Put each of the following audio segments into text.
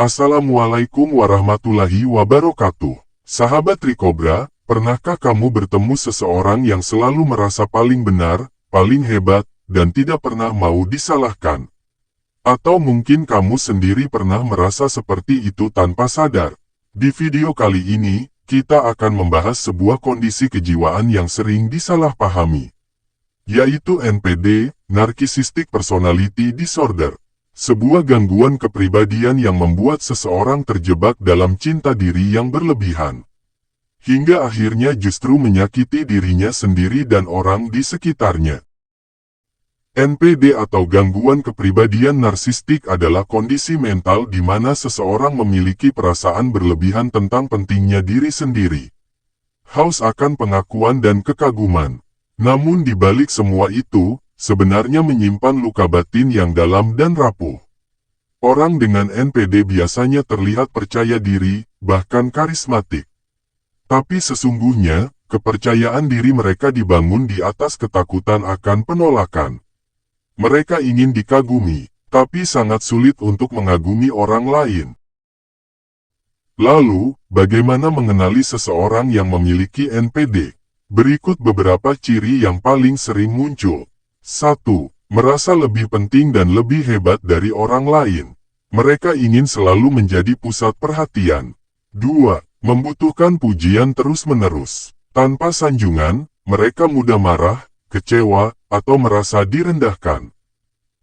Assalamualaikum warahmatullahi wabarakatuh. Sahabat Trikobra, pernahkah kamu bertemu seseorang yang selalu merasa paling benar, paling hebat, dan tidak pernah mau disalahkan? Atau mungkin kamu sendiri pernah merasa seperti itu tanpa sadar? Di video kali ini, kita akan membahas sebuah kondisi kejiwaan yang sering disalahpahami, yaitu NPD, Narcissistic Personality Disorder. Sebuah gangguan kepribadian yang membuat seseorang terjebak dalam cinta diri yang berlebihan, hingga akhirnya justru menyakiti dirinya sendiri dan orang di sekitarnya. NPD atau gangguan kepribadian narsistik adalah kondisi mental di mana seseorang memiliki perasaan berlebihan tentang pentingnya diri sendiri, haus akan pengakuan dan kekaguman. Namun di balik semua itu, sebenarnya menyimpan luka batin yang dalam dan rapuh. Orang dengan NPD biasanya terlihat percaya diri, bahkan karismatik. Tapi sesungguhnya, kepercayaan diri mereka dibangun di atas ketakutan akan penolakan. Mereka ingin dikagumi, tapi sangat sulit untuk mengagumi orang lain. Lalu, bagaimana mengenali seseorang yang memiliki NPD? Berikut beberapa ciri yang paling sering muncul. 1. Merasa lebih penting dan lebih hebat dari orang lain. Mereka ingin selalu menjadi pusat perhatian. 2. Membutuhkan pujian terus-menerus. Tanpa sanjungan, mereka mudah marah, kecewa, atau merasa direndahkan.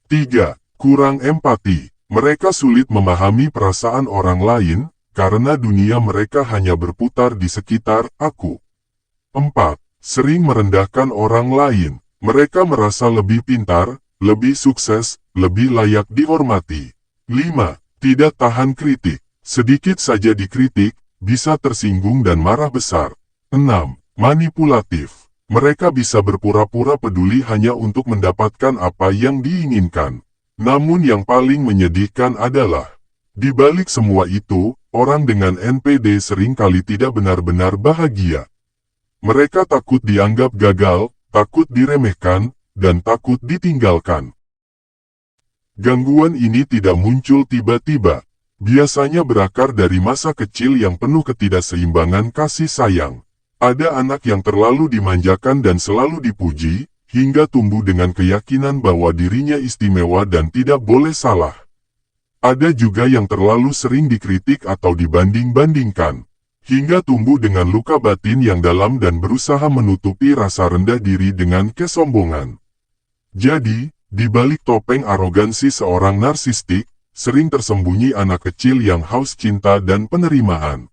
3. Kurang empati. Mereka sulit memahami perasaan orang lain, karena dunia mereka hanya berputar di sekitar aku. 4. Sering merendahkan orang lain. Mereka merasa lebih pintar, lebih sukses, lebih layak dihormati. 5. Tidak tahan kritik. Sedikit saja dikritik, bisa tersinggung dan marah besar. 6. Manipulatif. Mereka bisa berpura-pura peduli hanya untuk mendapatkan apa yang diinginkan. Namun yang paling menyedihkan adalah, di balik semua itu, orang dengan NPD seringkali tidak benar-benar bahagia. Mereka takut dianggap gagal, takut diremehkan, dan takut ditinggalkan. Gangguan ini tidak muncul tiba-tiba. Biasanya berakar dari masa kecil yang penuh ketidakseimbangan kasih sayang. Ada anak yang terlalu dimanjakan dan selalu dipuji, hingga tumbuh dengan keyakinan bahwa dirinya istimewa dan tidak boleh salah. Ada juga yang terlalu sering dikritik atau dibanding-bandingkan, hingga tumbuh dengan luka batin yang dalam dan berusaha menutupi rasa rendah diri dengan kesombongan. Jadi, di balik topeng arogansi seorang narsistik, sering tersembunyi anak kecil yang haus cinta dan penerimaan.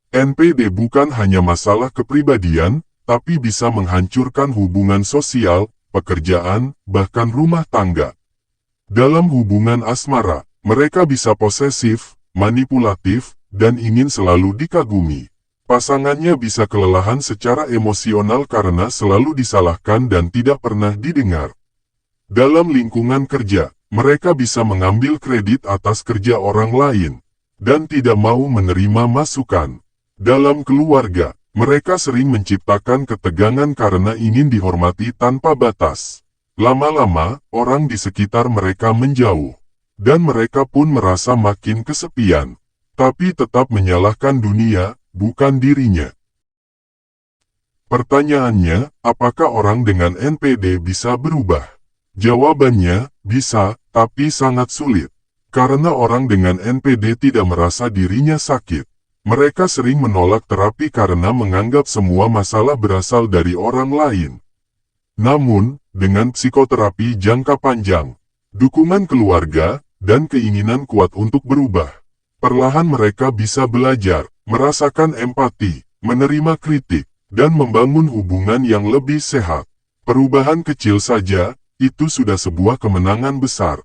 NPD bukan hanya masalah kepribadian, tapi bisa menghancurkan hubungan sosial, pekerjaan, bahkan rumah tangga. Dalam hubungan asmara, mereka bisa posesif, manipulatif, dan ingin selalu dikagumi. Pasangannya bisa kelelahan secara emosional karena selalu disalahkan dan tidak pernah didengar. Dalam lingkungan kerja, mereka bisa mengambil kredit atas kerja orang lain, dan tidak mau menerima masukan. Dalam keluarga, mereka sering menciptakan ketegangan karena ingin dihormati tanpa batas. Lama-lama, orang di sekitar mereka menjauh, dan mereka pun merasa makin kesepian. Tapi tetap menyalahkan dunia, bukan dirinya. Pertanyaannya, apakah orang dengan NPD bisa berubah? Jawabannya, bisa, tapi sangat sulit. Karena orang dengan NPD tidak merasa dirinya sakit. Mereka sering menolak terapi karena menganggap semua masalah berasal dari orang lain. Namun, dengan psikoterapi jangka panjang, dukungan keluarga, dan keinginan kuat untuk berubah, perlahan mereka bisa belajar, merasakan empati, menerima kritik, dan membangun hubungan yang lebih sehat. Perubahan kecil saja, itu sudah sebuah kemenangan besar.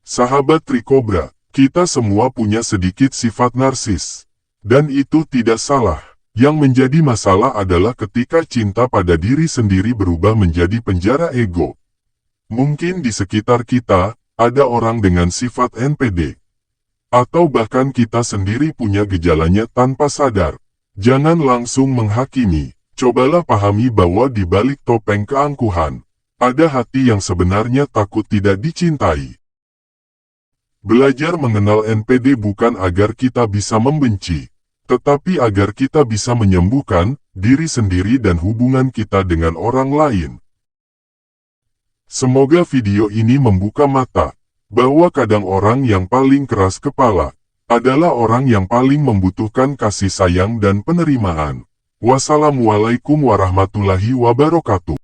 Sahabat Trikobra, kita semua punya sedikit sifat narsis. Dan itu tidak salah. Yang menjadi masalah adalah ketika cinta pada diri sendiri berubah menjadi penjara ego. Mungkin di sekitar kita, ada orang dengan sifat NPD. Atau bahkan kita sendiri punya gejalanya tanpa sadar. Jangan langsung menghakimi, cobalah pahami bahwa di balik topeng keangkuhan, ada hati yang sebenarnya takut tidak dicintai. Belajar mengenal NPD bukan agar kita bisa membenci, tetapi agar kita bisa menyembuhkan diri sendiri dan hubungan kita dengan orang lain. Semoga video ini membuka mata, bahwa kadang orang yang paling keras kepala adalah orang yang paling membutuhkan kasih sayang dan penerimaan. Wassalamualaikum warahmatullahi wabarakatuh.